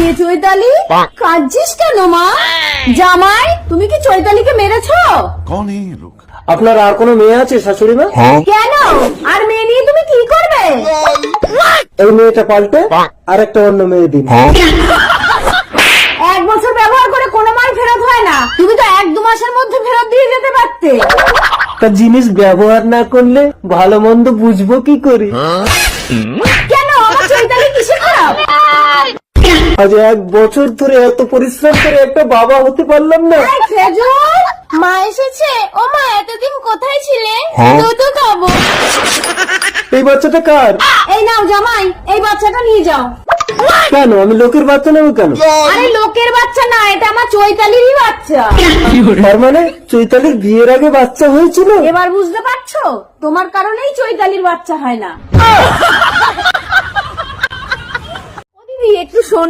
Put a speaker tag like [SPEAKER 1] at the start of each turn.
[SPEAKER 1] কিরে চৈতালি, কাঁদছিস কেন মা? জামাই, তুমি কি চৈতালিকে মেরেছো?
[SPEAKER 2] कौन है ये लोग?
[SPEAKER 3] আপনার আর কোনো মেয়ে আছে শাশুড়ি মা?
[SPEAKER 1] কেন? আর মেয়ে নিয়ে তুমি কি করবে?
[SPEAKER 3] এই মেয়েটা পাল্টে আর একটা অন্য মেয়ে দিন।
[SPEAKER 1] 1 বছর ব্যবহার করে কোনো মাল ফেরত হয় না, তুমি তো 1-2 মাসের মধ্যে ফেরত দিয়ে যেতে পারতে।
[SPEAKER 3] তা জিনিস ব্যবহার না করলে ভালো মন্দ বুঝবো কি করে?
[SPEAKER 1] কেন, আমার চৈতালি কিসে খারাপ?
[SPEAKER 3] আজ 1 বছর ধরে এত পরিশ্রম করে একটা বাবা হতে পারলাম না।
[SPEAKER 1] এই খেজুর, মা এসেছে। ও মা, এতদিন কোথায় ছিলে? তো খাবো।
[SPEAKER 3] এই বাচ্চাটা কার?
[SPEAKER 1] এই নাও জামাই, এই বাচ্চাটা নিয়ে যাও।
[SPEAKER 3] কেন আমি লোকের বাচ্চা নেবো কেন?
[SPEAKER 1] আরে লোকের বাচ্চা না, এটা আমার চৈতালিরই বাচ্চা।
[SPEAKER 3] তার মানে চৈতালির বিয়ের আগে বাচ্চা হয়েছিল?
[SPEAKER 1] এবার বুঝতে পারছো? তোমার কারণেই চৈতালির বাচ্চা হয় না। ও দিদি, একটু শোনো।